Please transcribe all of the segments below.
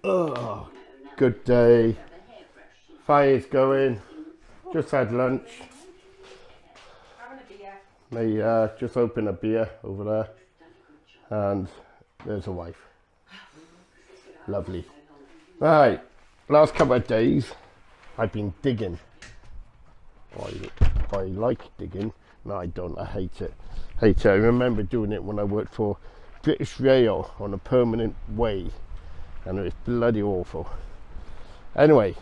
Oh, good day. Fire's going. Just had lunch. They just opened a beer over there. And there's a wife. Lovely. Right, last couple of days I've been digging. I like digging. No, I don't. I hate it. I remember doing it when I worked for British Rail on a permanent way, and it was bloody awful. Anyway,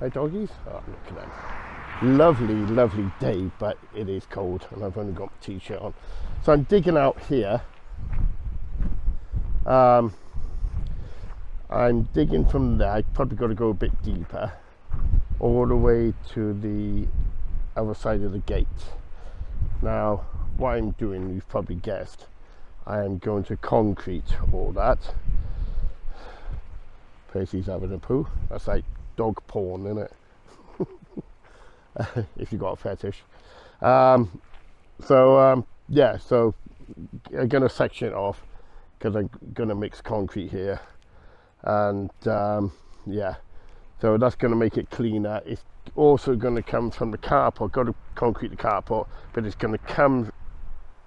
hi doggies. Oh, look at them. Lovely, lovely day, but it is cold, and I've only got my t-shirt on. So I'm digging out here. I'm digging from there. I probably got to go a bit deeper, all the way to the other side of the gate. Now, what I'm doing, you've probably guessed, I am going to concrete all that. Percy's having a poo. That's like dog porn, isn't it? If you got a fetish. Yeah, so I'm going to section it off because I'm going to mix concrete here. And yeah, so that's going to make it cleaner. It's also going to come from the carport. Got to concrete the carport, but it's going to come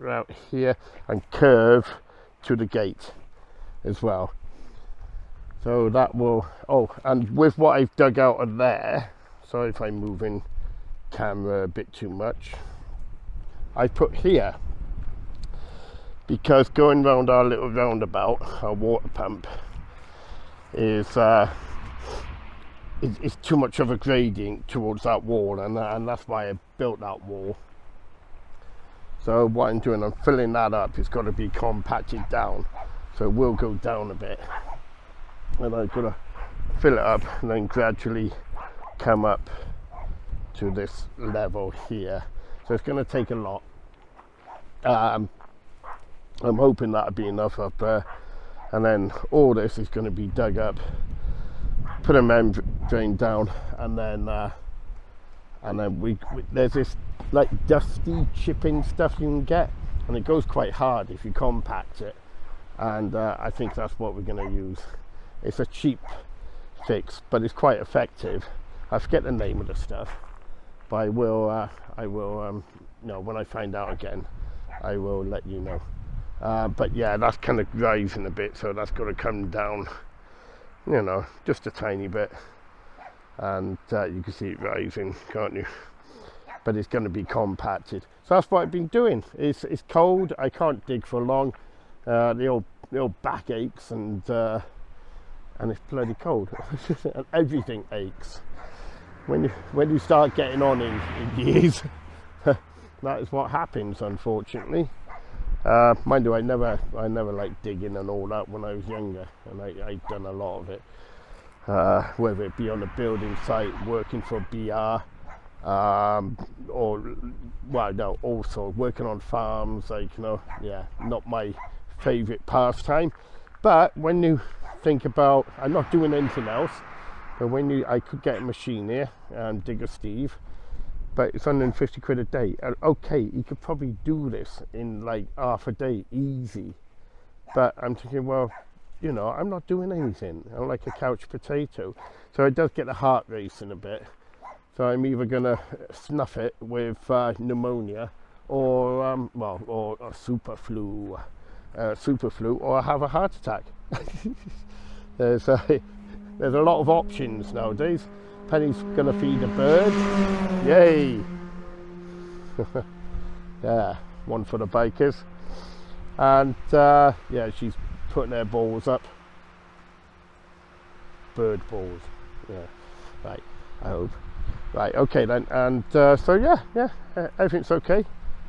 out here and curve to the gate as well. So that will, oh, and with what I've dug out of there, sorry if I'm moving camera a bit too much, I put here, because going round our little roundabout, our water pump, is too much of a gradient towards that wall, and that's why I built that wall. So what I'm doing, I'm filling that up. It's got to be compacted down, so it will go down a bit, and I've got to fill it up and then gradually come up to this level here. So it's going to take a lot. I'm hoping that'll be enough up there, and then all this is going to be dug up, put a membrane down, and then we there's this like dusty chipping stuff you can get, and it goes quite hard if you compact it, and I think that's what we're going to use. It's a cheap fix, but it's quite effective. I forget the name of the stuff, but I will when I find out again, I will let you know. But yeah, that's kind of rising a bit, so that's got to come down, you know, just a tiny bit, and you can see it rising, can't you? But it's going to be compacted. So that's what I've been doing. It's cold. I can't dig for long. The old back aches, and it's bloody cold, and everything aches. When you start getting on in years, that is what happens, unfortunately. Mind you, I never liked digging and all that when I was younger, and I'd done a lot of it, whether it be on a building site, working for BR, also working on farms, like, you know, yeah, not my favourite pastime. But when you think about, I'm not doing anything else, but I could get a machine here and dig a Steve, but it's 150 quid a day. And okay, you could probably do this in like half a day, easy. But I'm thinking, well, you know, I'm not doing anything. I'm like a couch potato. So it does get the heart racing a bit. So I'm either going to snuff it with pneumonia, or a super flu, or have a heart attack. There's a lot of options nowadays. Penny's gonna feed a bird. Yay! Yeah, one for the bikers. And yeah, she's putting her balls up. Bird balls. Yeah. Right. I hope. Right. Okay then. And so yeah, everything's okay.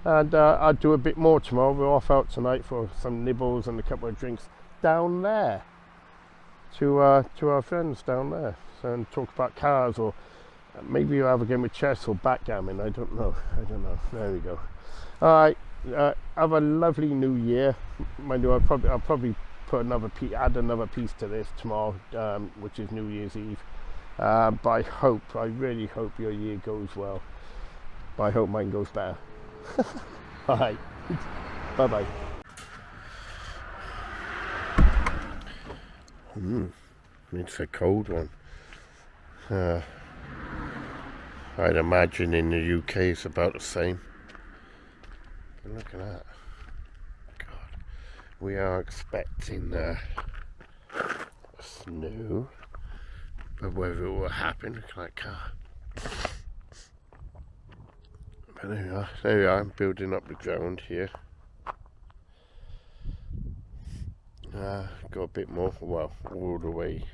And I'll do a bit more tomorrow. We're off out tonight for some nibbles and a couple of drinks down there. To our friends down there, so, and talk about cars, or maybe you'll have a game of chess or backgammon. I don't know. There we go. All right. Have a lovely new year. Mind you, I'll probably put add another piece to this tomorrow, which is New Year's Eve. But I really hope your year goes well. But I hope mine goes better. All right. Bye bye. It's a cold one. I'd imagine in the UK it's about the same. But look at that. God. We are expecting snow. But whether it will happen, look at that car. But there we are. There we are. I'm building up the ground here. Got a bit more. Well, all the way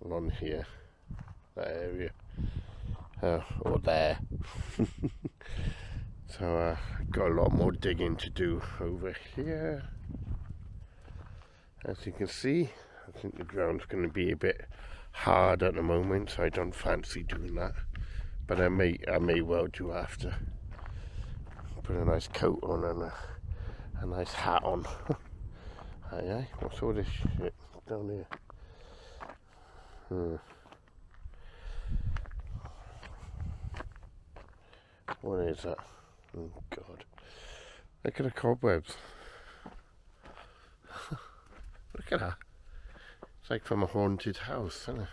along here. That area. Or there. So got a lot more digging to do over here. As you can see, I think the ground's going to be a bit hard at the moment, so I don't fancy doing that. But I may well do after. Put a nice coat on and a nice hat on. Aye, what's all this shit down here? What is that? Oh God! Look at the cobwebs. Look at that. It's like from a haunted house, isn't it?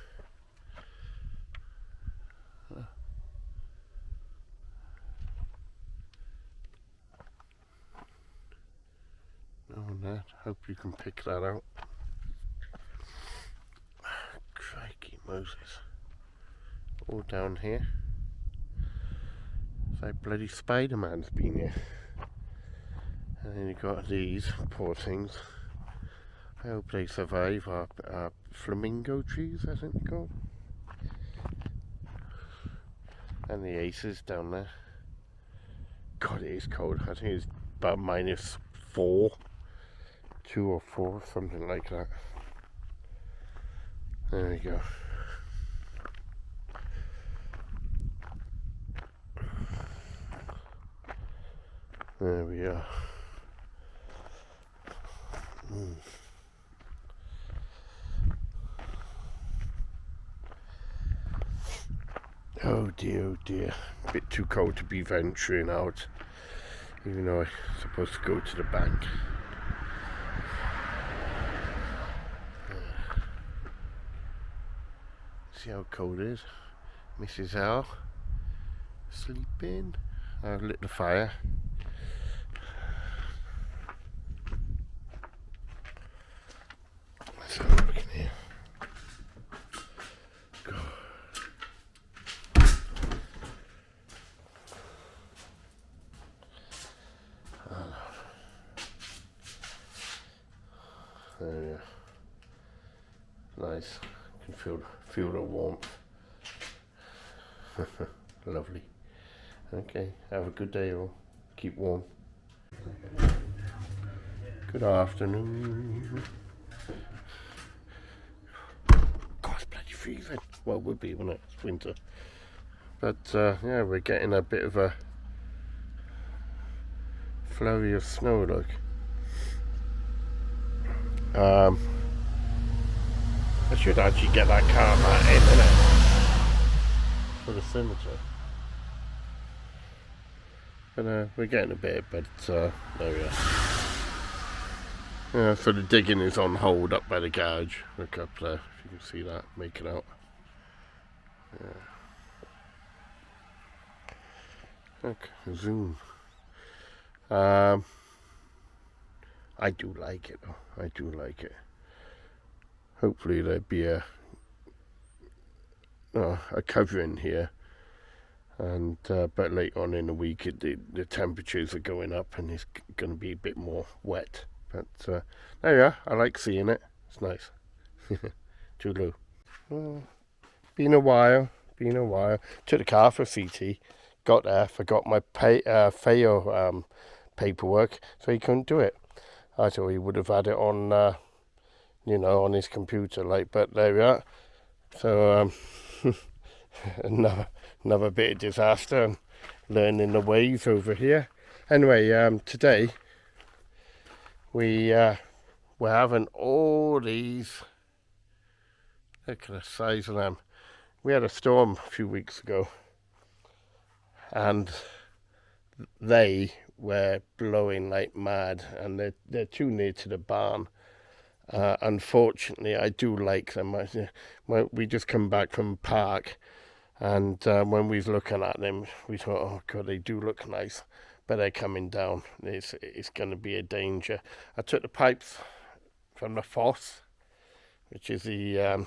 No one there. Hope you can pick that out. Crikey Moses. All down here. It's like bloody Spider-Man's been here. And then you've got these poor things. I hope they survive. Our flamingo trees, I think they're called. And the aces down there. God, it is cold. I think it's about -4. 2 or 4, something like that. There we go. There we are. Oh dear, oh dear. A bit too cold to be venturing out, even though I'm supposed to go to the bank. See how cold it is? Mrs. L sleeping. I've lit the fire. Let's have a look in here. God. There we are. Nice. You can feel the warmth. Lovely. Okay, have a good day all. Keep warm. Good afternoon. God, it's bloody freezing. Well, it would be when it's winter. But yeah, we're getting a bit of a flurry of snow, look. I should actually get that car back in, innit? For the scimitar. But we're getting a bit, but there we are. Yeah, so the digging is on hold up by the garage. Look up there, if you can see that, make it out. Yeah. Look, zoom. I do like it though, I do like it. Hopefully there'd be a covering here, and but later on in the week the temperatures are going up and it's going to be a bit more wet. But there you are. I like seeing it. It's nice. Toodaloo. Been a while. Took the car for a CT. Got there. Forgot my FAO paperwork, so he couldn't do it. I thought he would have had it on, on his computer. But there we are. So another bit of disaster and learning the ways over here. Anyway, today we're having all these. Look at the size of them. We had a storm a few weeks ago, and they were blowing like mad, and they're too near to the barn, Unfortunately, I do like them. We just come back from park, and when we was looking at them, we thought, oh god, they do look nice, but they're coming down. It's going to be a danger. I took the pipes from the fosse, which is the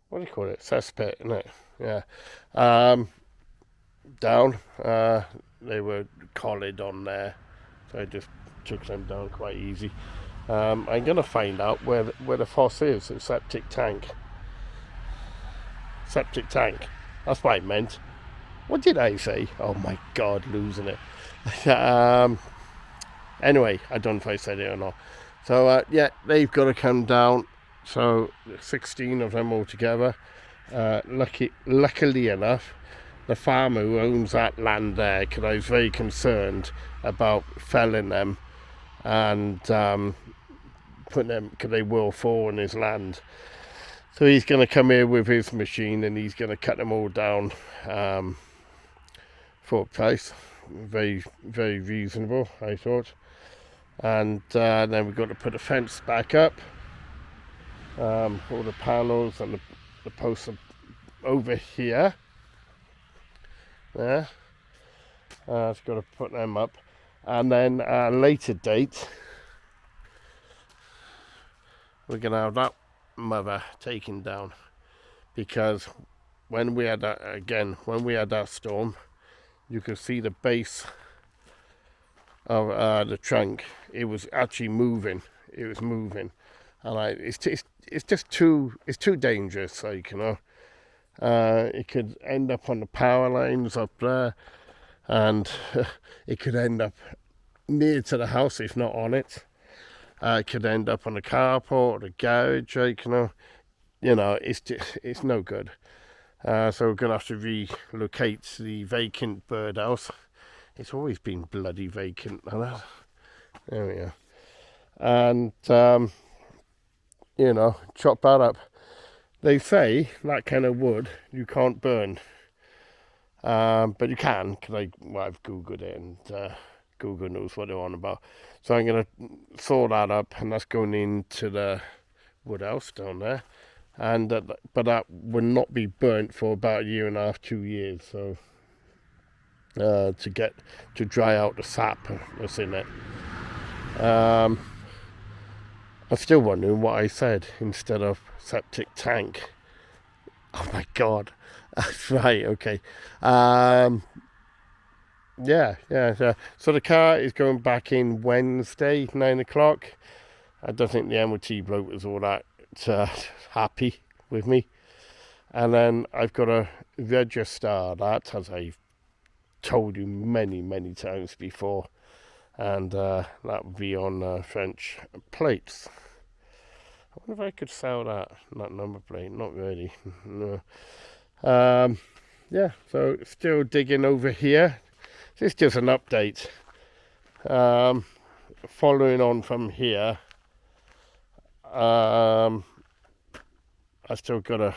what do you call it? Cesspit, isn't it? Yeah. Down. They were collared on there, so I just took them down quite easy. I'm gonna find out where the fosse is. The septic tank. Septic tank. That's what I meant. What did I say? Oh my god, losing it. Anyway, I don't know if I said it or not. So yeah, they've got to come down. So 16 of them altogether. Luckily enough, the farmer who owns that land there, because I was very concerned about felling them and putting them, because they will fall on his land. So he's going to come here with his machine and he's going to cut them all down for a price. Very, very reasonable, I thought. And then we've got to put the fence back up. All the panels and the posts are over here. There. I've got to put them up. And then at a later date, we're going to have that mother taken down, because when we had that storm, you could see the base of the trunk. It was actually moving. It was moving, and it's just too dangerous. Like, you know, it could end up on the power lines up there, and it could end up near to the house if not on it. It could end up on the carport or the garage. Like, you know, it's no good. So we're gonna have to relocate the vacant birdhouse. It's always been bloody vacant. There we go. And you know, chop that up. They say that kind of wood you can't burn, but you can, because I've googled it, and Google knows what they're on about. So I'm gonna saw that up, and that's going into the wood house down there. And but that will not be burnt for about 1.5 to 2 years. So to get to dry out the sap that's in it. I'm still wondering what I said instead of septic tank. Oh my god, that's right. Okay. Yeah. So the car is going back in Wednesday, 9 o'clock. I don't think the MOT bloke was all that happy with me. And then I've got to register that, as I've told you many times before. And that would be on French plates. I wonder if I could sell that number plate. Not really. No. Yeah, so still digging over here. This is just an update. Following on from here, I still got to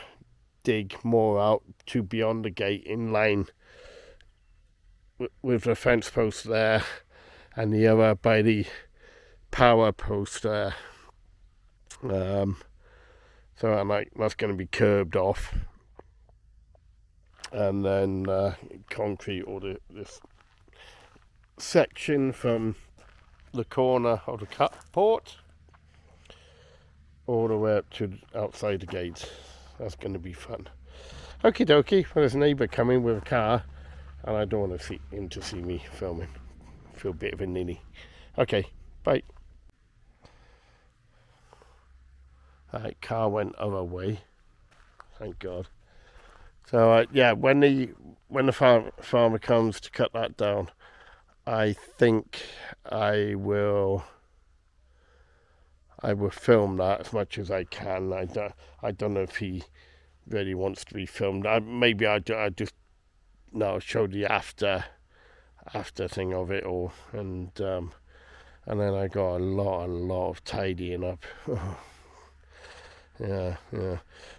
dig more out to beyond the gate, in line with the fence post there, and the other by the power post there. So that's going to be curbed off, and then concrete all this section from the corner of the carport all the way up to outside the gate. That's going to be fun. Okie dokie. Well, there's a neighbour coming with a car, and I don't want him to see me filming. Feel a bit of a ninny. Okay, bye. Alright, car went other way. Thank God. So yeah, when the farmer comes to cut that down, I think I will film that as much as I can. I don't know if he really wants to be filmed. Maybe I just show the after thing of it all, and then I got a lot of tidying up. yeah.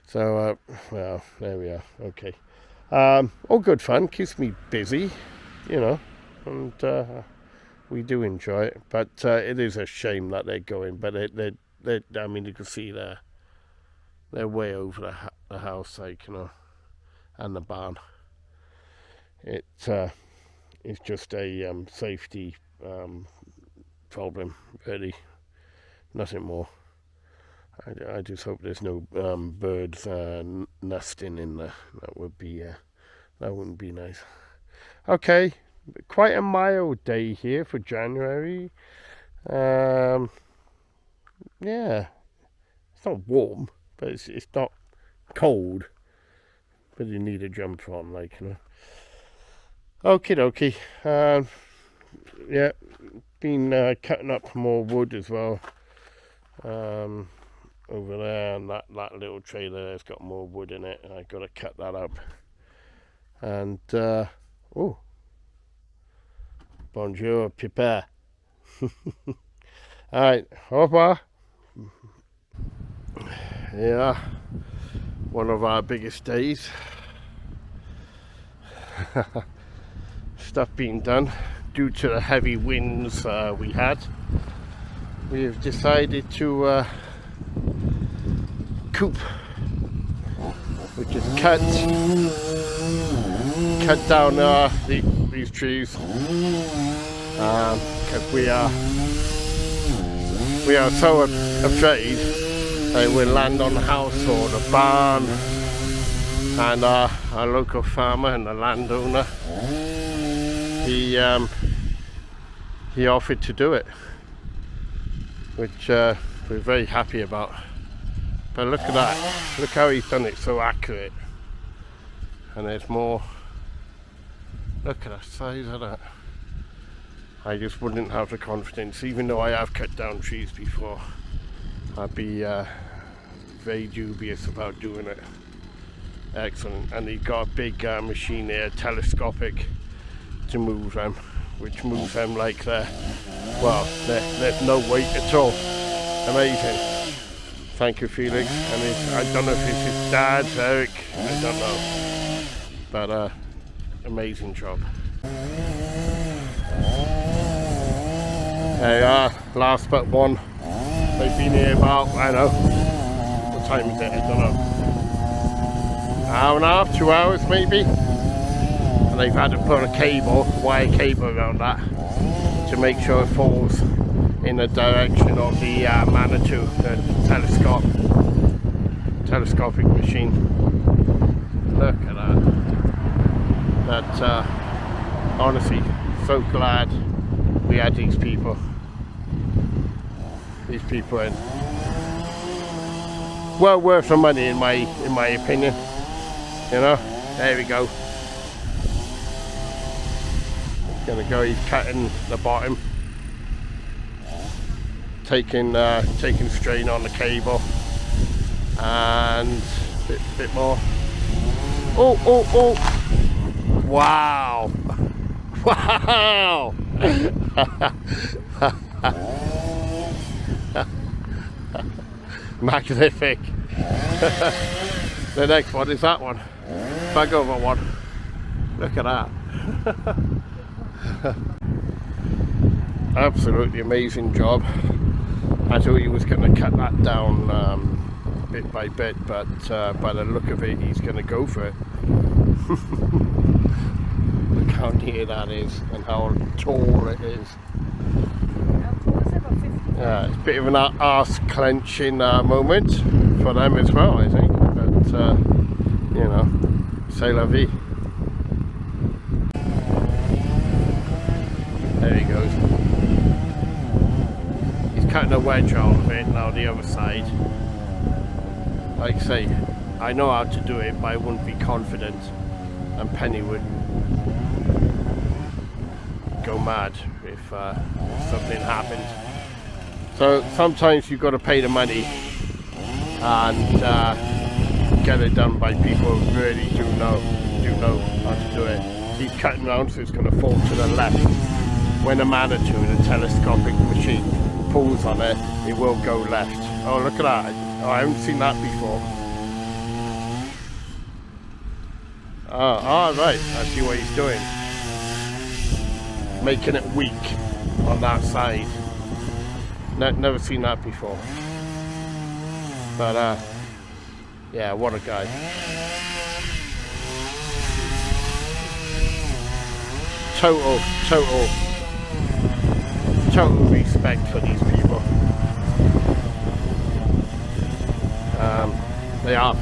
So well, there we are. Okay. All good fun. Keeps me busy, you know, and we do enjoy it. But it is a shame that they're going. But I mean, you can see they're way over the house, like, you know, and the barn. It's just a safety problem, really, nothing more. I just hope there's no birds nesting in there. That wouldn't be nice. Okay, quite a mild day here for January. Yeah, it's not warm, but it's not cold. But you need a jumper on, like, you know. Okie dokie. Yeah, been cutting up more wood as well. Over there, and that little trailer there's got more wood in it, and I got to cut that up. And oh, bonjour, Pippa. All right, au revoir. Yeah, one of our biggest days. Stuff being done due to the heavy winds we had. We have decided to coop, which is cut down these trees, because we are so afraid that it will land on the house or the barn. And our local farmer and the landowner, he offered to do it, which we're very happy about. But look at that, look how he's done it so accurate. And there's more. Look at the size of that. I just wouldn't have the confidence, even though I have cut down trees before. I'd be very dubious about doing it. Excellent. And he's got a big machine there, telescopic, to move them, which moves them like well, there's no weight at all. Amazing. Thank you, Felix. And I don't know if it's his dad, Eric, I don't know. But amazing job. There you are, last but one. They've been here about, I don't know, what time is it? I don't know. Hour and a half, 2 hours maybe. And they've had to put a wire cable around that to make sure it falls in the direction of the Manitou, the telescopic machine. Look at that. Honestly, so glad we had these people. These people are well worth the money in my opinion. You know, there we go. Gonna go. He's cutting the bottom, taking strain on the cable, and bit more. Oh! Wow! Wow! Magnific. The next one is that one. Back over one. Look at that. Absolutely amazing job. I thought he was going to cut that down bit by bit, but by the look of it, he's going to go for it. Look how near that is and how tall it is. Yeah, it's a bit of an arse clenching moment for them as well, I think. But you know, c'est la vie. There he goes. He's cutting a wedge out of it now, the other side. Like I say, I know how to do it, but I wouldn't be confident, and Penny would go mad if something happened. So sometimes you've got to pay the money and get it done by people who really do know how to do it. He's cutting around, so it's going to fall to the left. When a Manitou, the telescopic machine, pulls on it, it will go left. Oh, look at that. Oh, I haven't seen that before. Oh, right. I see what he's doing. Making it weak on that side. Never seen that before. But yeah, what a guy. Total respect for these people. They are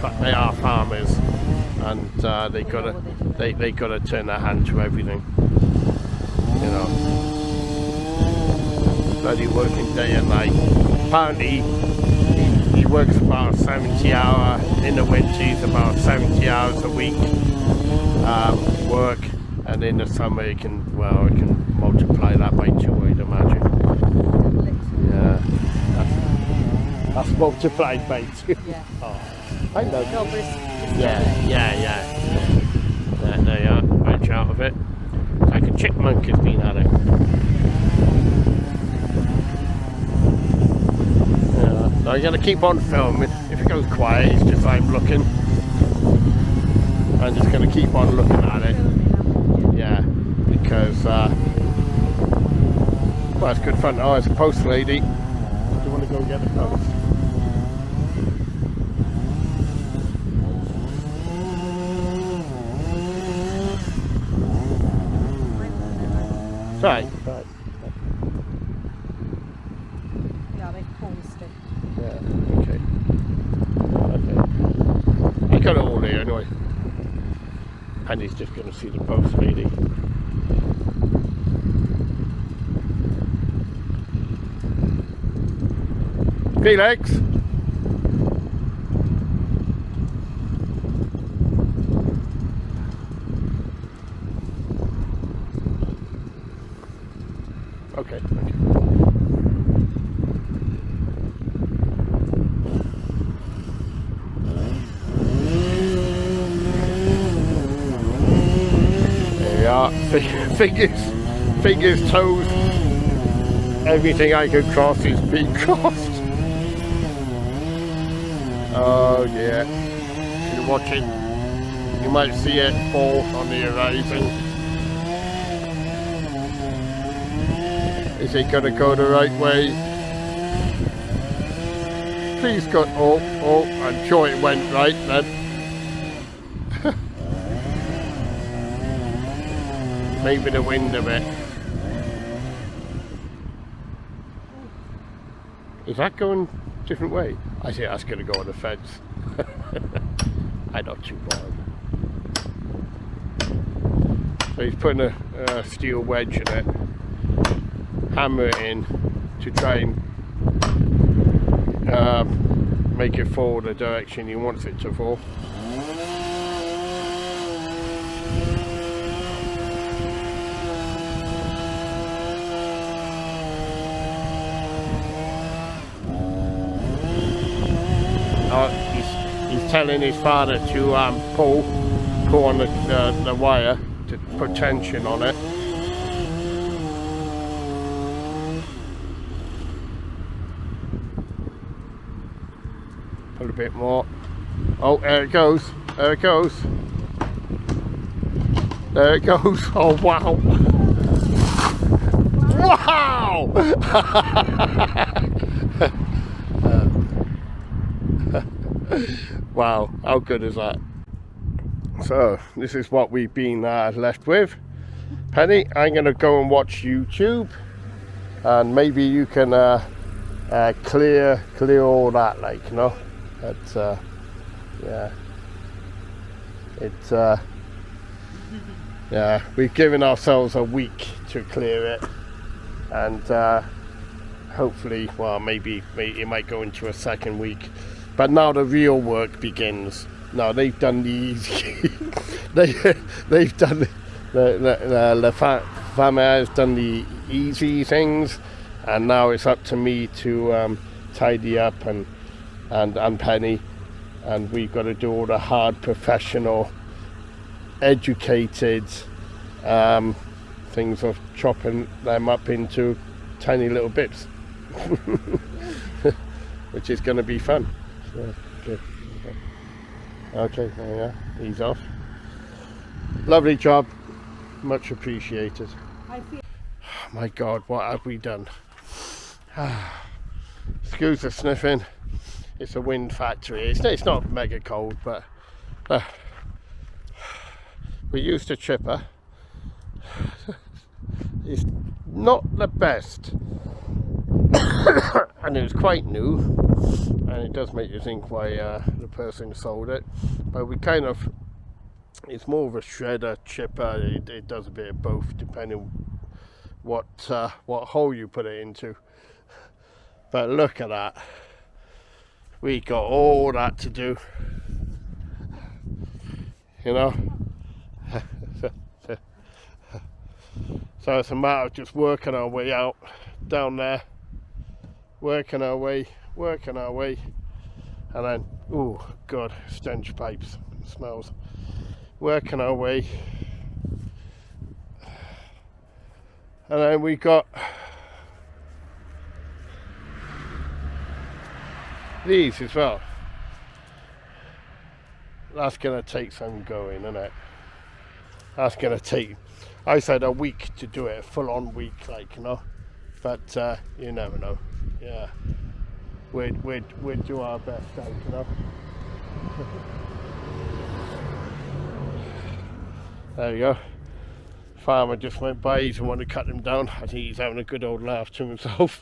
farmers, and they gotta turn their hand to everything. You know, bloody working day and night. Apparently, he works about 70 hours in the winter. He's about 70 hours a week work, and in the summer it can multiply that by 2, I'd imagine. Yeah, that's multiplied by 2. Yeah. Oh, I know. No, but Yeah. There you are, edge out of it. Like a chipmunk has been at it. Yeah, so I'm going to keep on filming. If it goes quiet, it's just I'm looking. I'm just going to keep on looking at it. Yeah, because, well, it's good fun. Oh, it's a post lady. Do you want to go get the post? Right. Yeah, they paused it. Yeah, okay. I got it all here anyway. Penny's just going to see the post lady. Felix! Okay, thank you. There we are. Fingers, toes. Everything I could cross is being crossed. Oh yeah. If you're watching, you might see it fall on the horizon. Is it going to go the right way? Please go. Oh, I'm sure it went right then. Maybe the wind a bit. Is that going a different way? I think that's going to go on the fence. I'm not too bothered. So he's putting a steel wedge in it. Hammer it in to try and make it fall the direction he wants it to fall. He's telling his father to pull on the wire to put tension on it. A little bit more. Oh, there it goes. There it goes. There it goes. Oh, wow. Wow! Wow, how good is that? So, this is what we've been left with. Penny, I'm going to go and watch YouTube. And maybe you can clear all that, like, you know. It's yeah, it's yeah, we've given ourselves a week to clear it, and hopefully, well, maybe it might go into a second week, but now the real work begins. Now they've done the easy they've done the family has done the easy things, and now it's up to me to tidy up and Penny, and we've got to do all the hard, professional, educated things of chopping them up into tiny little bits, which is going to be fun. So, okay, there you are. He's off. Lovely job, much appreciated. Oh my God, what have we done? Excuse the sniffing. it's a wind factory. It's not mega cold, but we used a chipper. It's not the best. And it was quite new, and it does make you think why the person sold it. But we kind of, it's more of a shredder chipper. It does a bit of both depending what hole you put it into. But look at that, we got all that to do, you know. So it's a matter of just working our way out down there, working our way, and then, oh god, stench pipes, smells. Working our way, and then we got these as well. That's gonna take some going, isn't it? That's gonna take, I said a week to do it, a full-on week, like, you know. But you never know. Yeah, we'd do our best, like, you know. There we go. Farmer just went by. He didn't want to cut him down. I think he's having a good old laugh to himself.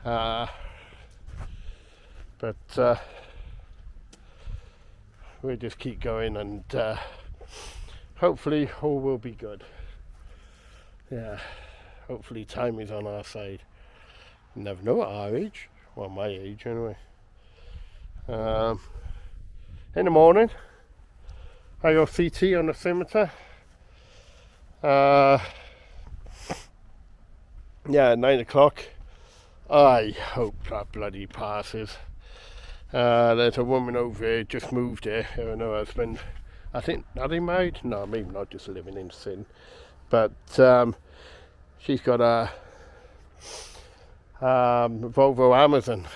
But we'll just keep going, and hopefully all will be good. Yeah, hopefully time is on our side. You never know at our age. Well, my age anyway. In the morning, I got CT on the scimitar. Yeah, 9 o'clock. I hope that bloody passes. There's a woman over here, just moved here, her and her husband. I think, are they married? No, maybe not, just living in sin. But she's got a Volvo Amazon.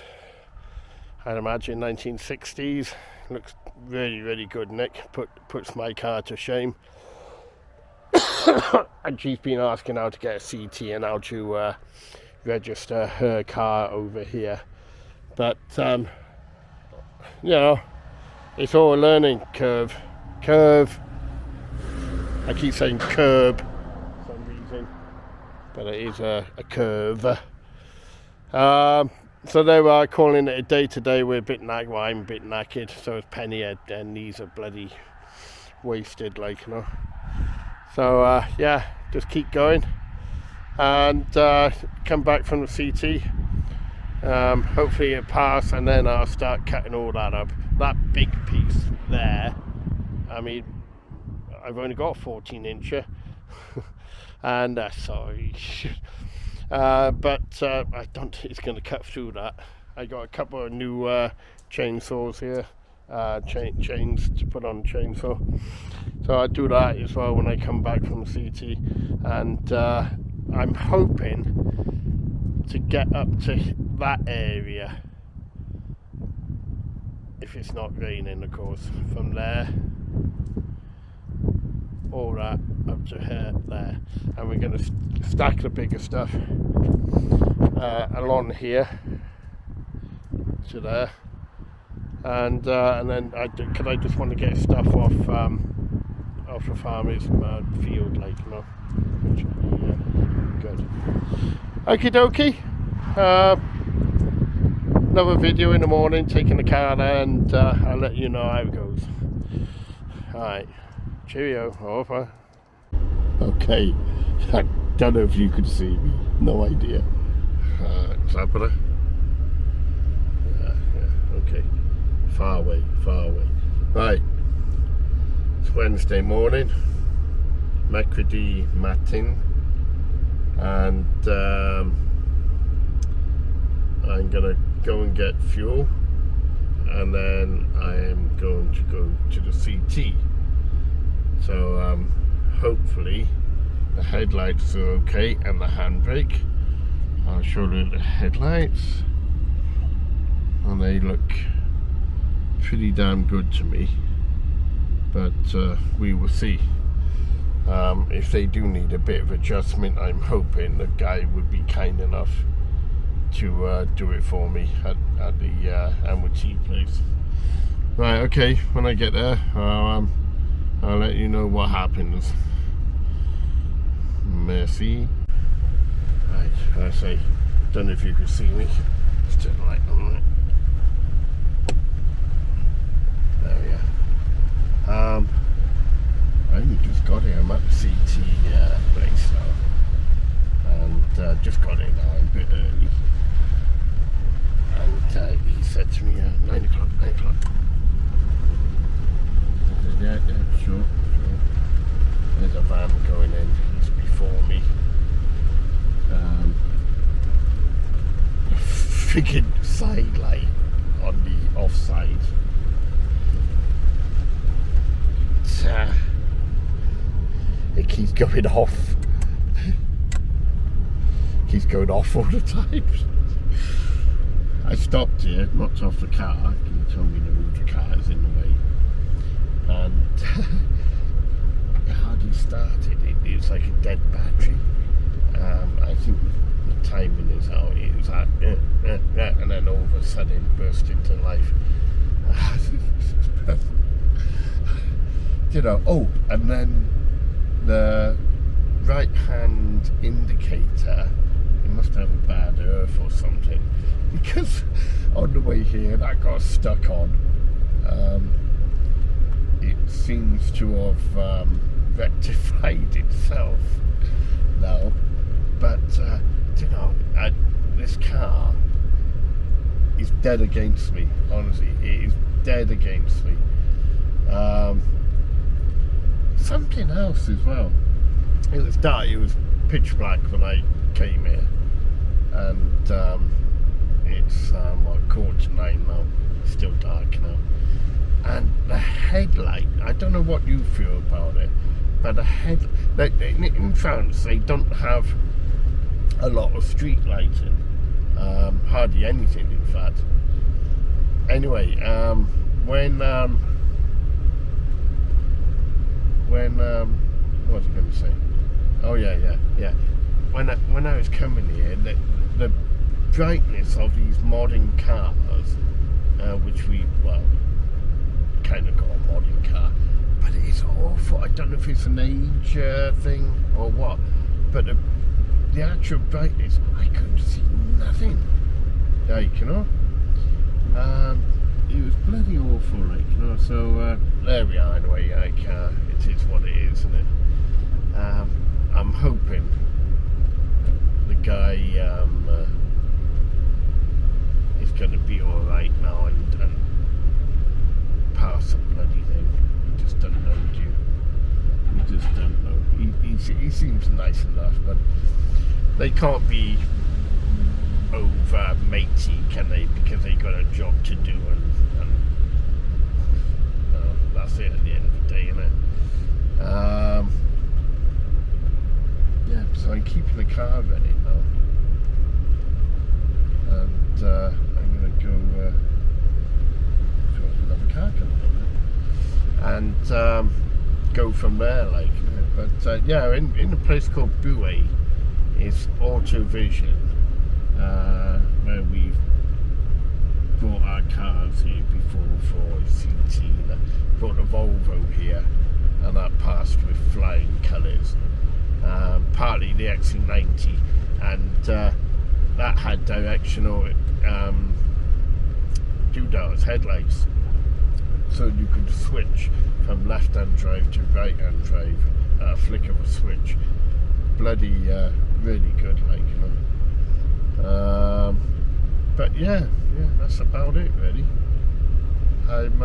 I'd imagine 1960s. Looks really, really good, Nick. Puts my car to shame. And she's been asking how to get a CT and how to register her car over here. But you know, it's all a learning curve. I keep saying curb for some reason, but it is a curve. So they were calling it a day today. We're a bit knackered. Well, I'm a bit knackered. So is Penny. Her knees are bloody wasted, like, you know. So yeah, just keep going and come back from the CT. Hopefully it pass, and then I'll start cutting all that up. That big piece there, I mean, I've only got a 14-incher, and sorry, but I don't think it's going to cut through that. I got a couple of new chainsaws here, chains to put on the chainsaw. So I'll do that as well when I come back from the CT, and I'm hoping to get up to that area, if it's not raining, of course, from there, all that up to here, there, and we're going to stack the bigger stuff along here to there, and then I just want to get stuff off the farmer's field, like, you know, which, yeah, good. Okie dokie. Another video in the morning, taking the car there, and I'll let you know how it goes. Alright, cheerio, over. Okay, I don't know if you could see me, no idea. Is that better? Yeah, okay. Far away. Right, it's Wednesday morning, Mercredi matin, and I'm gonna go and get fuel, and then I am going to go to the CT. So hopefully the headlights are okay, and the handbrake. I'll show you the headlights, and they look pretty damn good to me, but we will see. If they do need a bit of adjustment, I'm hoping the guy would be kind enough to do it for me at the MOT place. Right, okay, when I get there, I'll let you know what happens. Merci. Right, I say, don't know if you can see me. Let's turn the light on it. There we are. I only just got here. I'm at the CT place now, and just got in now, a bit early. And he said to me, 9 o'clock. I said, yeah, sure. There's a van going in. He's before me. Friggin' side light on the offside. It keeps going off. Keeps going off all the time. I stopped here, knocked off the car. He told me to move the cars in the way. And it hardly started. It was like a dead battery. I think the timing is how it is at, and then all of a sudden it burst into life. You know, oh, and then the right hand indicator, it must have a bad earth or something, because on the way here that got stuck on. It seems to have rectified itself now, but you know, this car is dead against me. Honestly, it is dead against me. Something else as well. It was dark. It was pitch black when I came here, and it's what, 8:45 now. It's still dark now. And the headlight, I don't know what you feel about it, but in France they don't have a lot of street lighting, hardly anything in fact. Anyway, when what was I going to say? Oh yeah. When I was coming here, the brightness of these modern cars, which we, well, kind of got a modern car, but it is awful. I don't know if it's an age thing or what, but the actual brightness, I couldn't see nothing. Like, you know, it was bloody awful, like, you know. So there we are. Anyway, like, it is what it is, isn't it? I'm hoping the guy is going to be all right now and pass the bloody thing. We just don't know, do you? We just don't know. He seems nice enough, but they can't be over matey, can they? Because they got a job to do, and that's it at the end of the day, isn't it? Yeah, so I'm keeping the car ready now, and I'm going to go another car coming up, and go from there, like, you know. But yeah, in a place called Bouet, it's Auto Vision, where we've brought our cars here before for CT. Brought a Volvo here, and that passed with flying colours. Partly the XC90, and that had directional doodads, headlights, so you could switch from left-hand drive to right-hand drive, flick of a switch. Bloody really good, like, you know. But yeah, that's about it really. I am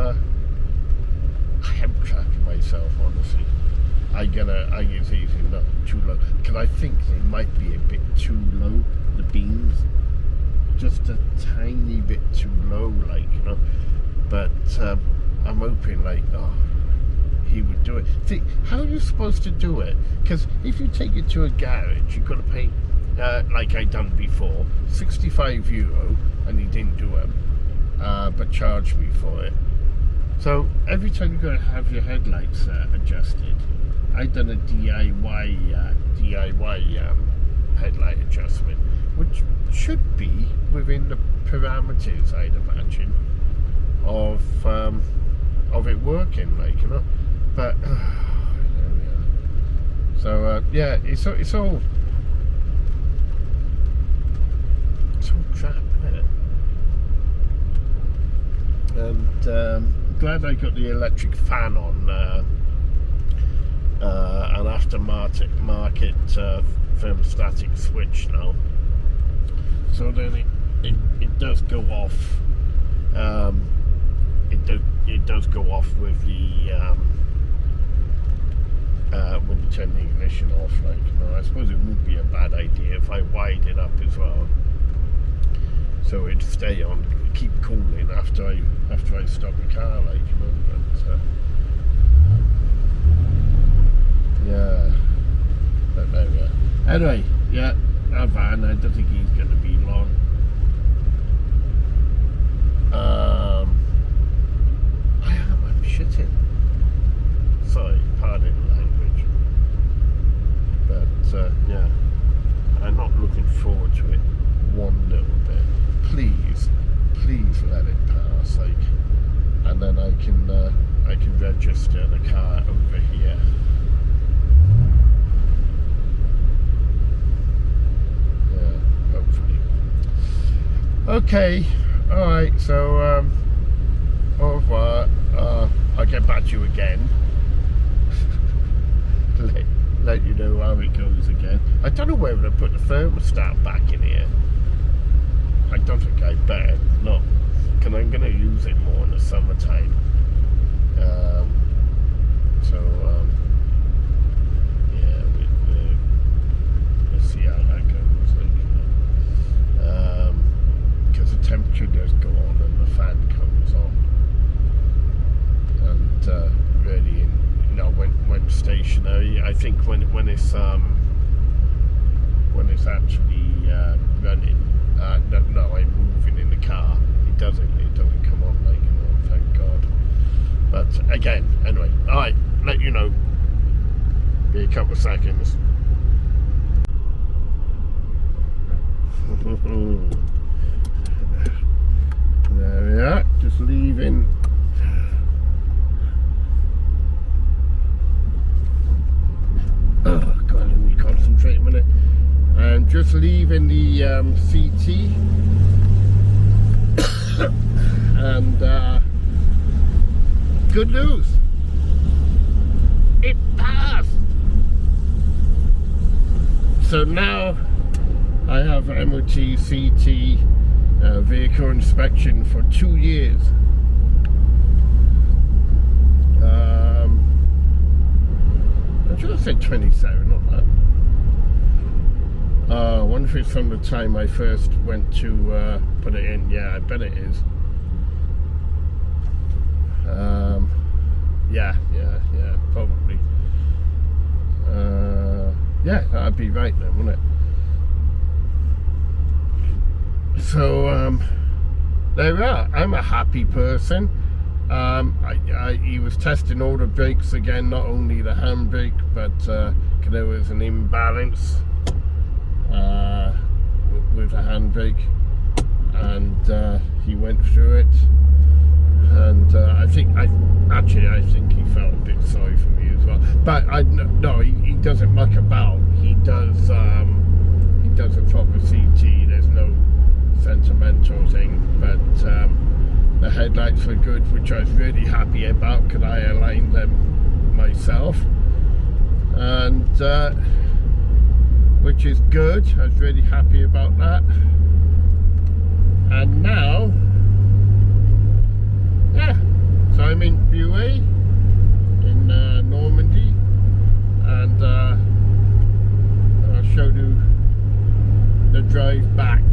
cracking myself, honestly. I think it's easy, not too low, because I think they might be a bit too low, the beams, just a tiny bit too low, like, you know. But I'm hoping, like, he would do it. See, how are you supposed to do it? Because if you take it to a garage, you've got to pay, like I done before, €65, and he didn't do it, but charged me for it. So every time you've got to have your headlights adjusted, I done a DIY headlight adjustment, which should be within the parameters, I'd imagine, of it working, like, you know. But there we are. So yeah, it's all crap, isn't it? And glad I got the electric fan on an aftermarket thermostatic switch now. So then it does go off. It does go off with the when you turn the ignition off. Like, you know, I suppose it would be a bad idea if I wired it up as well, so it'd stay on, keep cooling after I stop the car, like, you know. But yeah, but there we are. Anyway, yeah, that van, I don't think he's going to be long. I'm shitting. Sorry, pardon the language. But yeah, I'm not looking forward to it one little bit. Please let it pass, like, and then I can register the car over here. Yeah, hopefully. Okay, all right. So au revoir. I'll get back to you again. Let you know how it goes again. I don't know whether to put the thermostat back in here. I don't think I better not, because I'm going to use it more in the summertime. Yeah, we'll see how that goes. Like, because the temperature does go on and the fan comes on, and really, you know, when stationary, I think when it's actually running. No, I'm moving in the car. It doesn't come on, like, you know, thank God. But again, anyway, alright, let you know. Be a couple of seconds. There we are, just leaving. Oh God, let me concentrate a minute. I'm just leaving the CT, and good news, it passed. So now I have MOT CT vehicle inspection for 2 years. I should have said 27, not that. I wonder if it's from the time I first went to put it in. Yeah, I bet it is. Yeah, probably. Yeah, that'd be right then, wouldn't it? So, there we are. I'm a happy person. He was testing all the brakes again, not only the handbrake, but there was an imbalance with the handbrake, and he went through it, and I think he felt a bit sorry for me as well. But no, he doesn't muck about. He does a proper CT. There's no sentimental thing, but the headlights were good, which I was really happy about because I aligned them myself, and which is good. I was really happy about that. And now, yeah, so I'm in Buet in Normandy, and I'll show you the drive back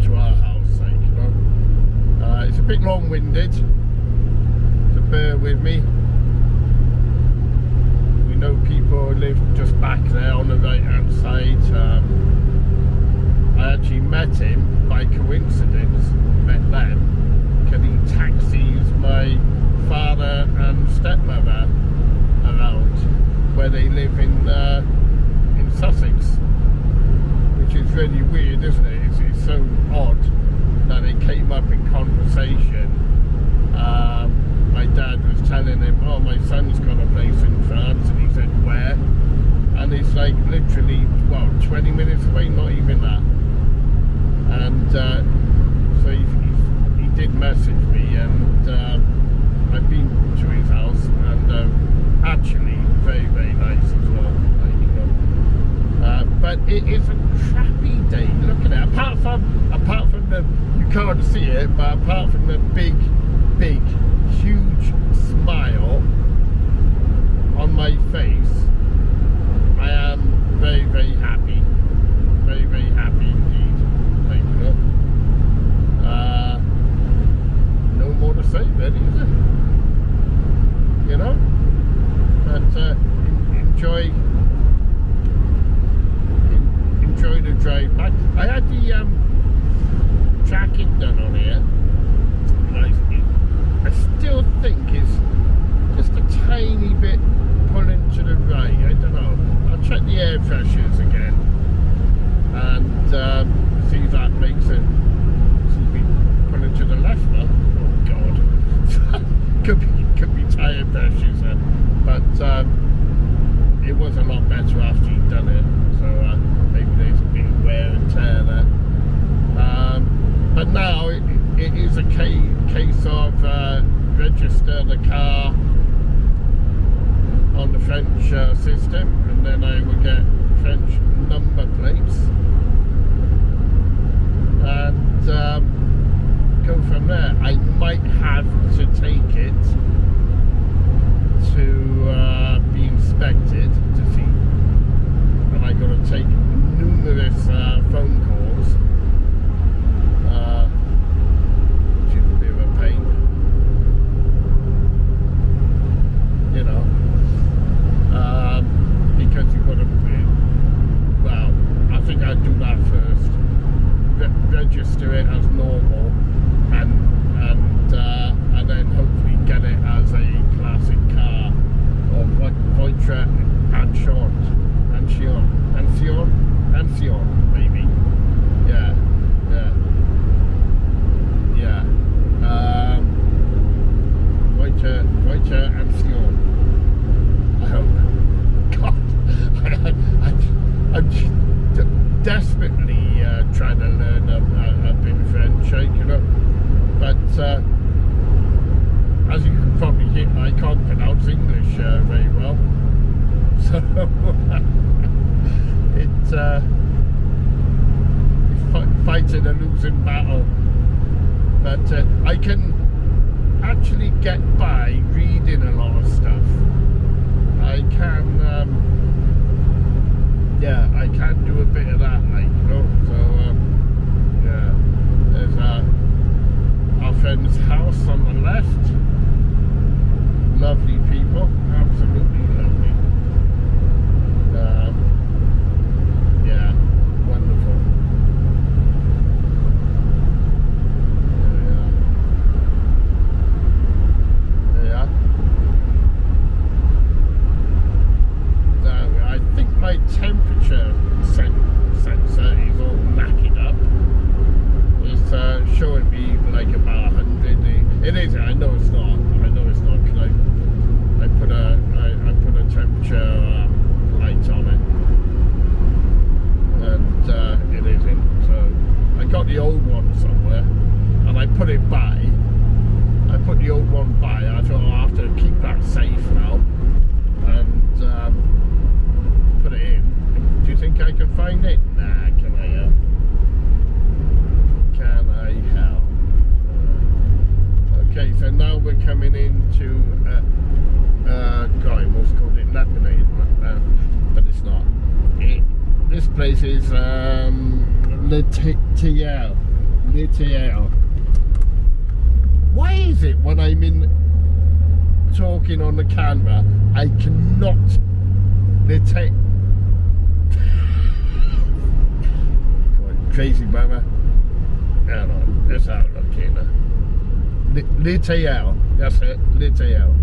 to our house, like, you know. It's a bit long-winded, so bear with me. We know people who live just back there on the right-hand side. I actually met him by coincidence, met them, because he taxis my father and stepmother around where they live in Sussex, which is really weird, isn't it? It's so odd that it came up in conversation. My dad was telling him, oh, my son's got a place in France, and he said, where? And it's like literally, well, 20 minutes away, not even that. And so he did message me, and I've been to his house, and actually very, very nice as well. Like, you know, but it is a crappy day. Look at it. Apart from the, you can't see it, but apart from the big, huge smile on my face, I am very, very happy. Very, very happy indeed. Like, you know, no more to say really, is it? You know, but enjoy the drive back. I had the tracking done on here, and I still think it's just a tiny bit pulling to the right. I don't know. I'll check the air pressures again and see if that makes it. Seems to be pulling to the left now. Oh God. could be tire pressures, but it was a lot better after you'd done it. So maybe there's a bit of wear and tear there. But now it is a case of register the car on the French system, and then I will get French number plates and go from there. I might have to take it to be inspected to see, and I got to take numerous phone calls, which is a bit of a pain, you know, because you've got to, well, I think I'd do that first, register it as normal, and then hopefully get it as a classic car, or Voitra Ancien, maybe. Yeah. Voitra Ancien. I hope. God, I'm desperately trying to learn a bit of French, you know. But as you can probably hear, I can't pronounce English very well. So it's fighting a losing battle. But I can actually get by reading a lot of stuff. I can, I can do a bit of that, like, you know. So yeah, there's our friend's house on the left. Lovely people, absolutely lovely. Yeah, wonderful. There we are. Now, I think my temperature sensor is all knackered up. It's showing me like about 100. It is. I know it's not. Because I put a temperature light on it, and it isn't. So I got the old one somewhere, and I put it by. I put the old one by. I thought I'll have to keep that safe now, and put it in. Do you think I can find it? Nah, can I help? Can I help? Okay, so now we're coming into God, I almost called it Lemonade, but it's not. This place is Le Thiel. Why is it when I'm talking on the camera, I cannot crazy mama. Hang on, let's have a look here. Le Thiel, that's it, Le Thiel.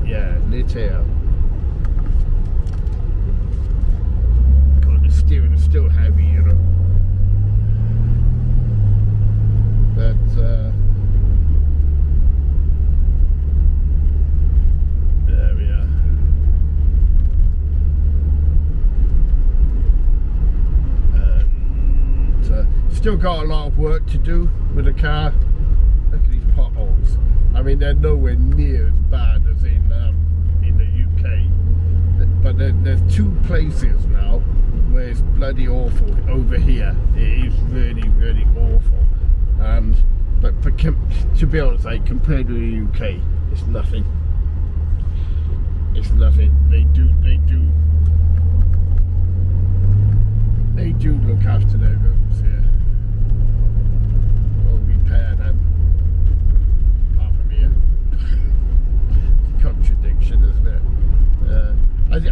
Yeah, Le Thiel. God, the steering is still got a lot of work to do with the car. Look at these potholes. I mean, they're nowhere near as bad as in the UK. But there's two places now where it's bloody awful. Over here, it is really, really awful. But to be honest, like, compared to the UK, it's nothing. It's nothing. They do look after their roads here. Or repair them. Apart from here. Contradiction, isn't it?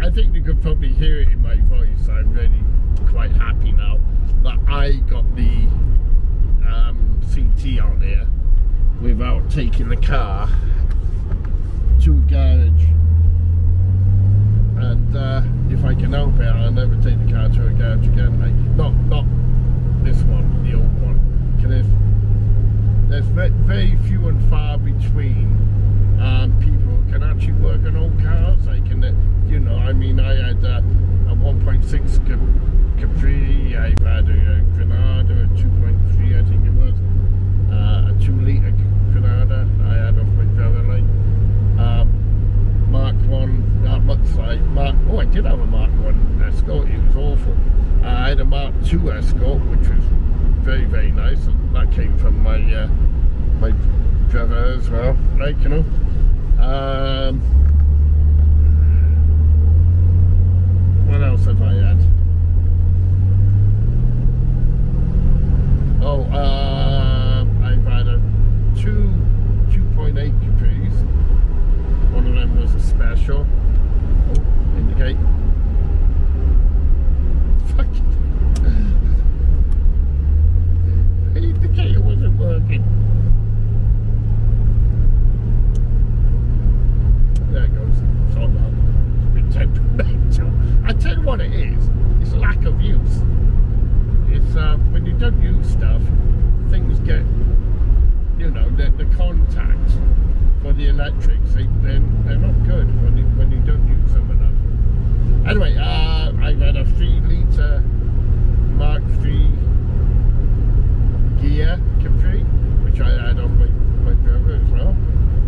I think you could probably hear it in my voice. I'm really quite happy now that I got the CT on here without taking the car to a garage. And if I can help it, I'll never take the car to a garage again. Like, not this one, the old one. Because there's very few and far between people who can actually work on old cars. Like, you know, I mean, I had a 1.6 Capri, I've had a Granada, a 2.3, I think it was, a 2-litre Granada I had off my driver line. Mark 1, not much like oh, I did have a Mark 1 Escort, it was awful. I had a Mark 2 Escort, which was very, very nice, and that came from my my driver as well, like, you know. What else have I had? Oh, I've had a 2.8 Capris. One of them was a special. Oh, indicate. Fuck it. The indicator wasn't working. There it goes. It's on now. It's been temperamental. I tell you what it is. It's lack of use. It's when you don't use stuff, things get, you know, the contact for the electrics, they're not good when you don't use them enough. Anyway, I've had a 3-litre Mark III gear Capri, which I had off my driver as well.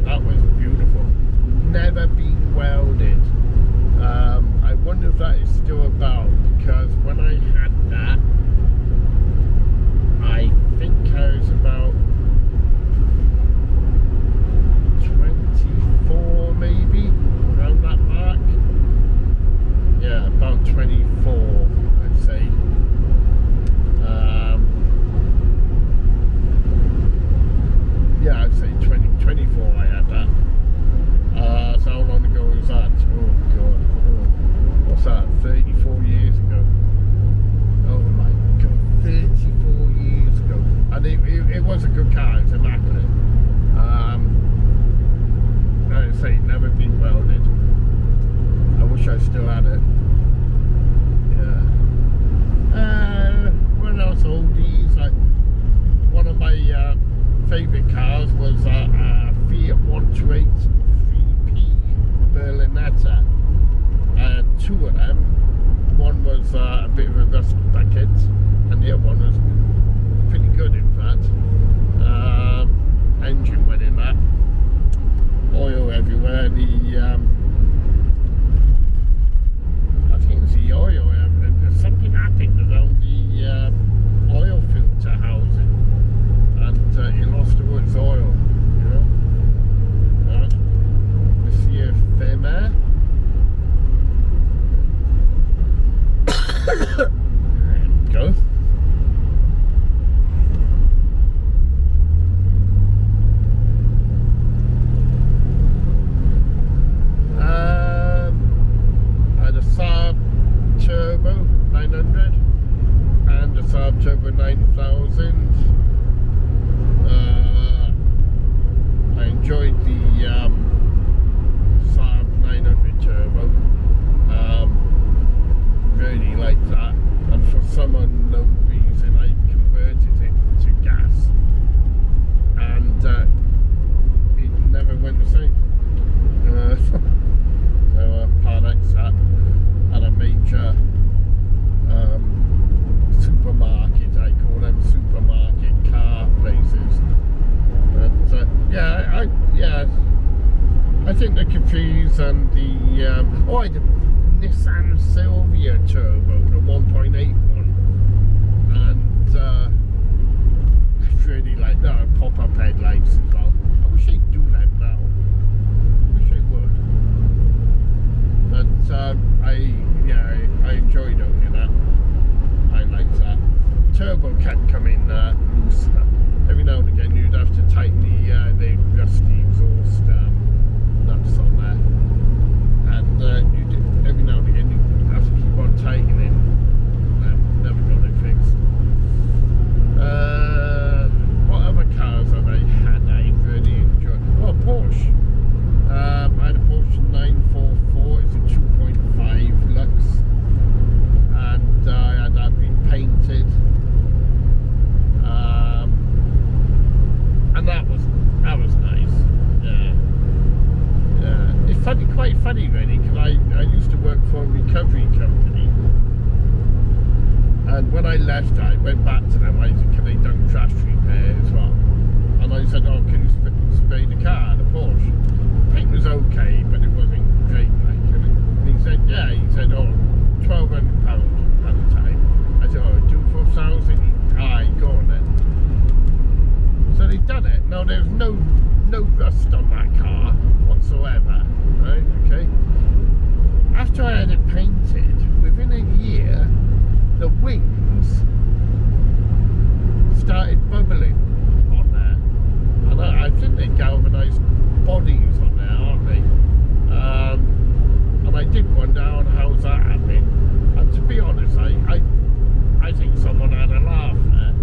That was beautiful. Never been welded. I wonder if that is still about, because when I had that, I think I was about 24 maybe, around that mark. Yeah, about 24, I'd say. Yeah, I'd say 24 I had that. So how long ago was that? Oh god. Oh. What's that? 34 years ago. Oh my god, 34 years ago. And it was a good car, it was immaculate. Like I say, never been welded. I wish I still had it. Yeah. What else? Oldies. One of my favourite cars was a Fiat 128 3P Berlinetta. I had two of them. One was a bit of a rust bucket, and the other one was pretty good, in fact. Engine went in that. Oil everywhere. I think it's the oil. Something happened around the oil filter housing, and it lost all its oil. You know. Monsieur Femer. There we go. I had a Saab Turbo 900 and a Saab Turbo 9000. I enjoyed the Saab 900 Turbo. Really liked that, and for some unknown reason I converted it to gas, and it never went the same. So Parnex that at a major supermarket, I call them supermarkets. these and the I had a Nissan Silvia Turbo, the 1.8 one, and I really like that. Pop-up headlights as well. I wish they'd do that now. I wish they would. But I enjoyed owning that. I liked that. Turbo kept coming loose. Every now and again you'd have to tighten the rusty exhaust nuts on there, and every now and again you have to keep on tightening. Never got it fixed. What other cars have I had I really enjoyed? Oh, Porsche. I had a Porsche 944. It's a 2.5 Lux, and I had that repainted. And that was nice. Yeah. It's quite funny really, because I used to work for a recovery company, and when I left, I went back to them. I said, "Can they done crash repair as well?" And I said, "Oh, can you spray the car, the Porsche?" Paint was okay, but it wasn't great. And he said, "Yeah." He said, "Oh, £1,200 at the time." I said, "Oh, do 4,000." Aye, go on then. So they've done it. Now there's no rust on that car whatsoever, right? Okay. After I had it painted, within a year, the wings started bubbling on there, and I think they're galvanised bodies on there, aren't they? And I did wonder how's that happening. And to be honest, I think someone had a laugh there.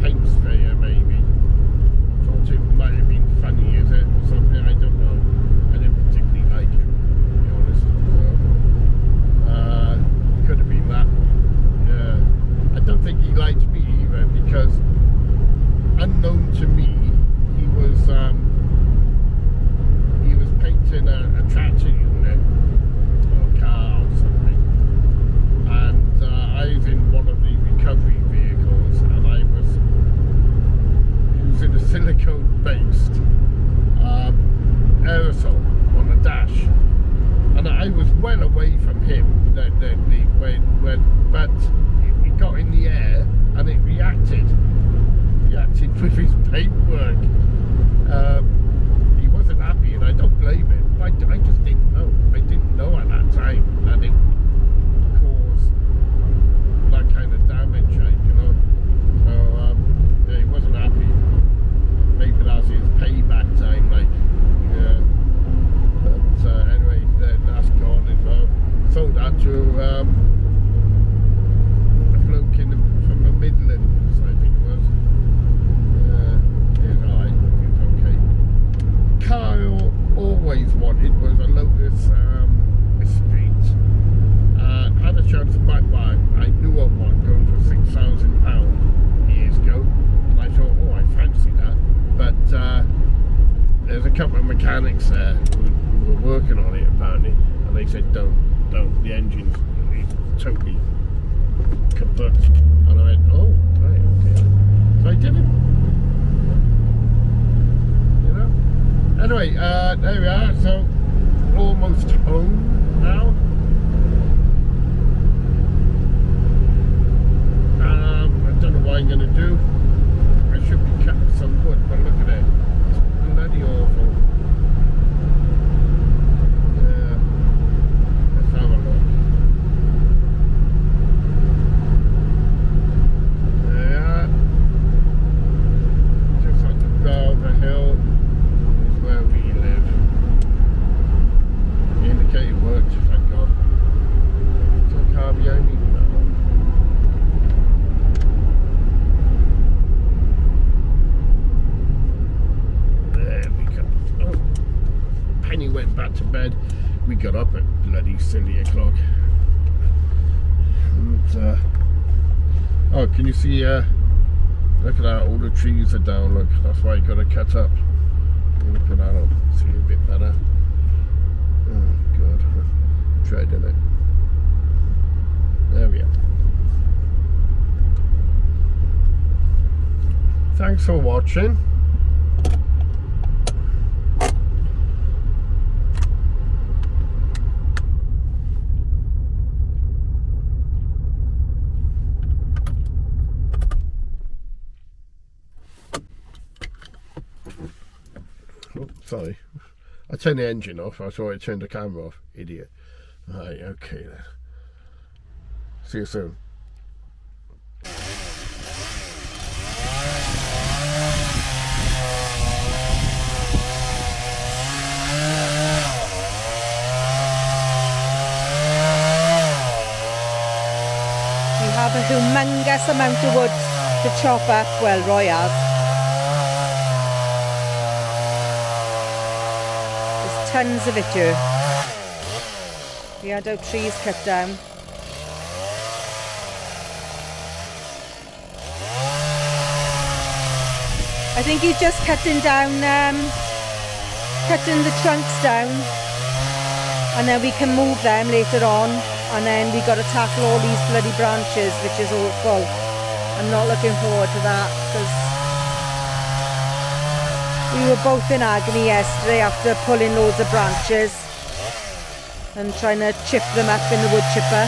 Paint sprayer maybe thought it might have been funny, is it, or something? I don't know. I didn't particularly like it, to be honest. So could have been that. I don't think he liked me either, because unknown to me, he was painting a tractor unit or a car or something, and I was in one of the recovery vehicles, and I was using a silicone-based aerosol on the dash, and I was well away from him but he got in the air and it reacted with his paintwork. He wasn't happy, and I don't blame him. I just didn't know. I didn't know at that time that it caused that kind of damage, So he wasn't happy. Maybe that's his payback time, But anyway, that's gone as well. Sold that to a bloke from the Midlands, I think it was. It's alright. It's okay. Car I always wanted was a Lotus Estate. Had a chance to buy one. I knew of one going for £6,000 years ago, and I thought, oh, I fancy that. But there's a couple of mechanics there who were working on it apparently, and they said, don't. The engine's totally kaput. And I went, oh, right, okay. So I did it. Anyway, there we are. So almost home now. I don't know what I'm going to do. I should be cutting some wood, but look at it. It's bloody awful. Let's have a look. Yeah. Just on the brow of the hill is where we live. The indicator worked, thank God. Is there a car behind me? Penny went back to bed. We got up at bloody silly o'clock. And oh, can you see? Look at that. All the trees are down. Look, that's why I got to cut up. I'm gonna put that on. See a bit better. Oh God, dreading it. There we are. Thanks for watching. sorry. I turned the engine off. I saw it turned the camera off. Idiot. Right, okay then. See you soon. We have a humongous amount of wood to chop up. Well, Roy has. There's tons of it here. We had our trees cut down. I think he's just cutting down, cutting the trunks down, and then we can move them later on. And then we got to tackle all these bloody branches, which is awful. I'm not looking forward to that, because we were both in agony yesterday after pulling loads of branches and trying to chip them up in the wood chipper.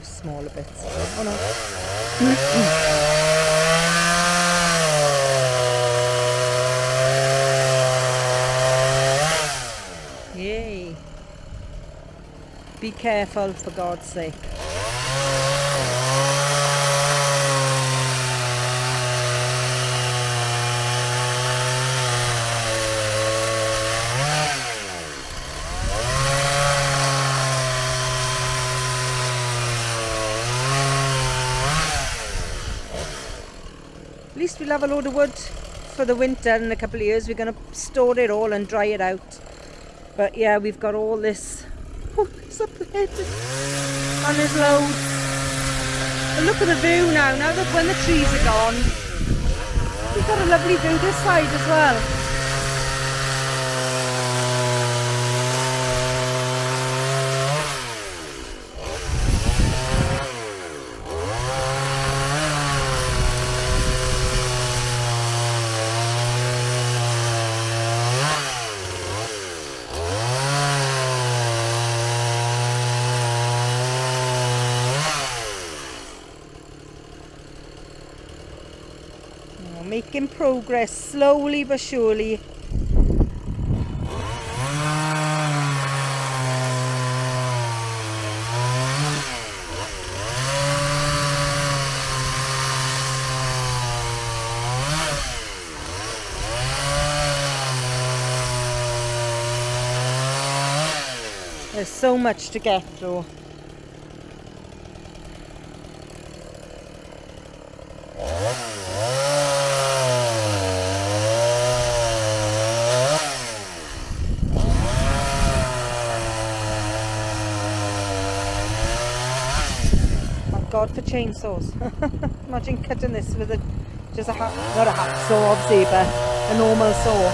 Smaller bits. Oh no. Yay. Be careful, for God's sake. At least we'll have a load of wood for the winter in a couple of years. We're going to store it all and dry it out. But yeah, we've got all this. Oh, it's up there on this load. But look at the view now. Now that when the trees are gone, we've got a lovely view this side as well. Making progress slowly but surely. There's so much to get through. God for chainsaws. Imagine cutting this with just a not a hacksaw obviously, but a normal saw.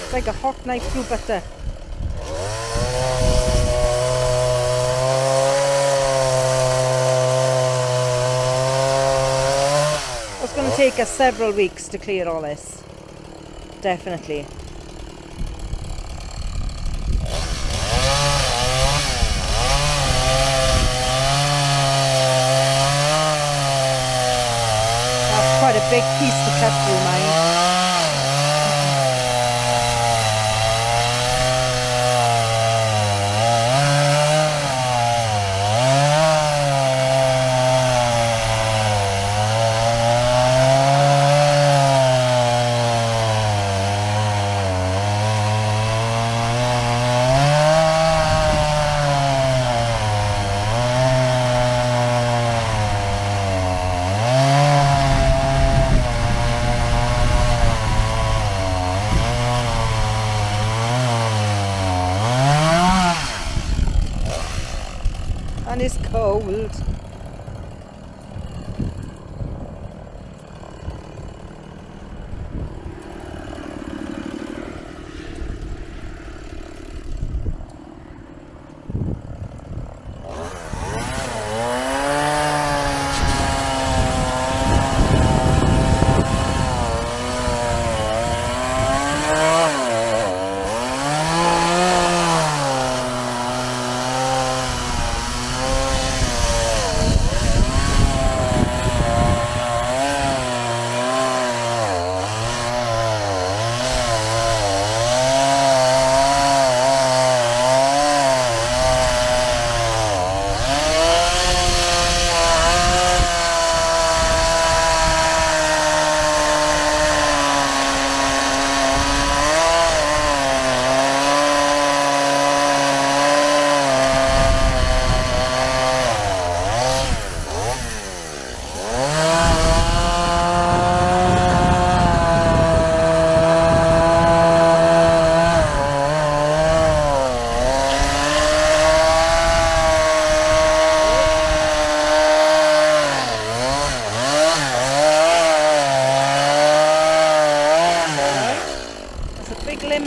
It's like a hot knife through butter. It's going to take us several weeks to clear all this. Definitely. That's quite a big piece to cut through, mine. is cold.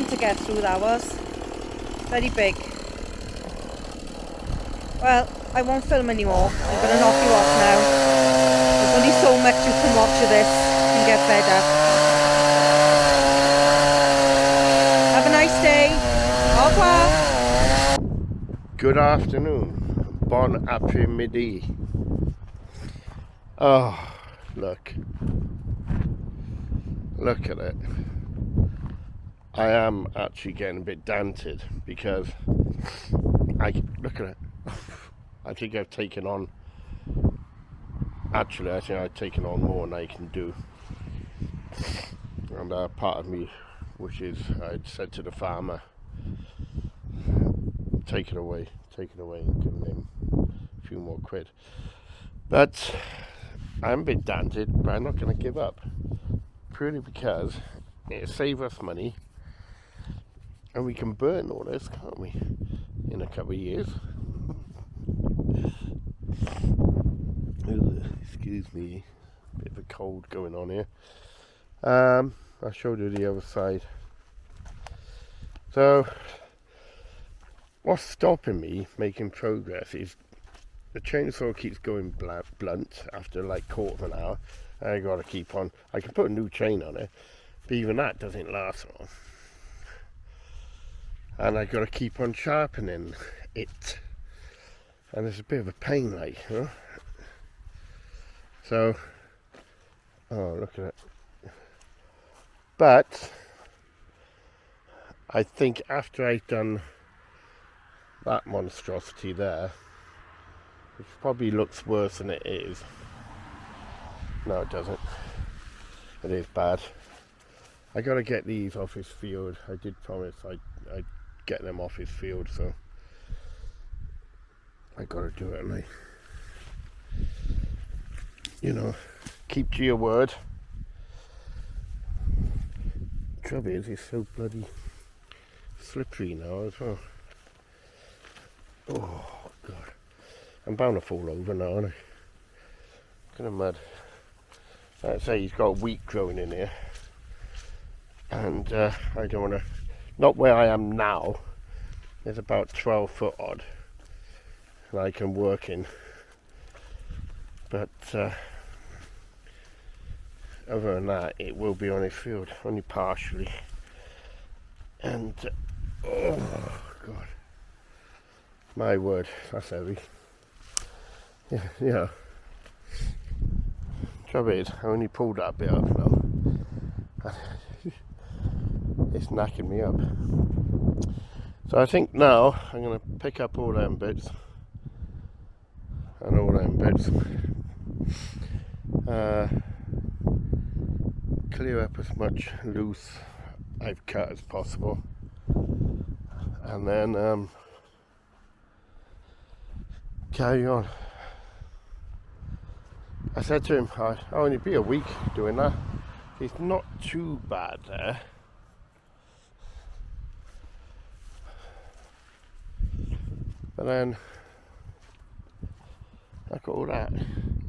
To get through, that was very big. Well, I won't film anymore. I'm going to knock you off now. There's only so much you can watch of this and get fed up. Have a nice day. Au revoir. Good afternoon. Bon après-midi. Oh, look at it. I am actually getting a bit dented because look at it. I think I've taken on. Actually, I think I've taken on more than I can do. And part of me, which is I'd said to the farmer, take it away, and give him a few more quid. But I'm a bit dented, but I'm not going to give up. Purely because it'll save us money. And we can burn all this, can't we? In a couple of years. Excuse me. Bit of a cold going on here. I'll show you the other side. So, what's stopping me making progress is the chainsaw keeps going blunt after like quarter of an hour. I gotta keep on. I can put a new chain on it, but even that doesn't last long. And I gotta keep on sharpening it, and it's a bit of a pain, like, you know? So, oh, look at it. But I think after I've done that monstrosity there, which probably looks worse than it is. No, it doesn't. It is bad. I gotta get these off his field. I did promise I'd get them off his field, so I gotta do it, and keep to your word. Trouble is, it's so bloody slippery now as well. Oh God, I'm bound to fall over now, aren't I? Kind of mad. Like I say, he's got wheat growing in here, and I don't want to. Not where I am now. There's about 12 foot odd that I can work in, but other than that, it will be on his field, only partially. And oh God, my word, that's heavy. Yeah. Trouble is, I only pulled that bit up now. It's knacking me up. So I think now I'm going to pick up all them bits and all them bits, clear up as much loose I've cut as possible, and then carry on. I said to him, I'll only be a week doing that. It's not too bad there. But then Look at all that.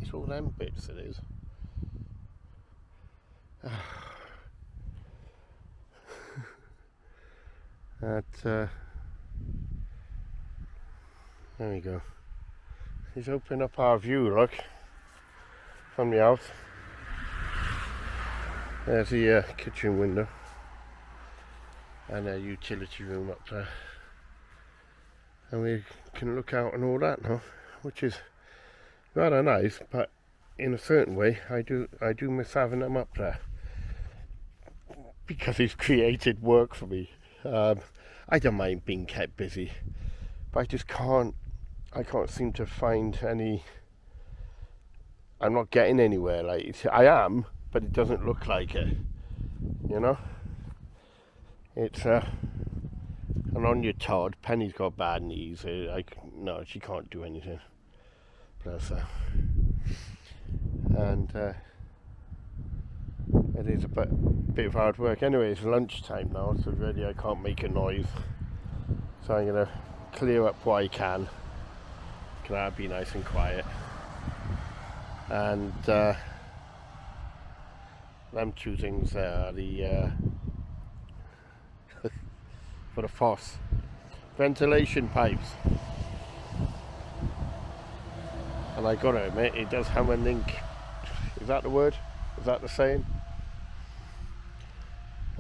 It's all them bits it is. There we go. He's opening up our view, look, from the house. There's the kitchen window and a utility room up there, and we can look out and all that now, which is rather nice. But in a certain way, I do miss having them up there because it's created work for me. I don't mind being kept busy, but I just can't. I can't seem to find any. I'm not getting anywhere. Like I am, but it doesn't look like it. You know. It's and on your Todd. Penny's got bad knees. No, she can't do anything. Bless her. And it is a bit of hard work. Anyway, it's lunchtime now, so really I can't make a noise. So I'm gonna clear up what I can. Can I be nice and quiet? And them two things there are the for the foss ventilation pipes. And I gotta admit, it does ham and ink. Is that the word? Is that the saying?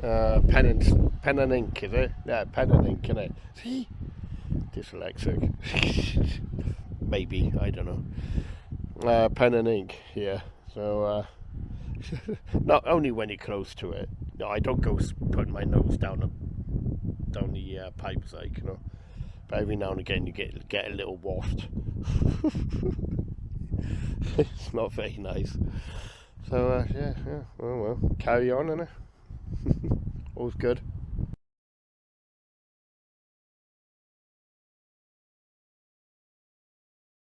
Pen and ink, is it? Yeah, pen and ink, innit? See? Dyslexic. Maybe, I don't know. Pen and ink, yeah. So, not only when you're close to it. No, I don't go putting my nose down the pipes, like, you know. But every now and again you get a little waft. It's not very nice. So, yeah. Oh well, carry on, innit? All's good.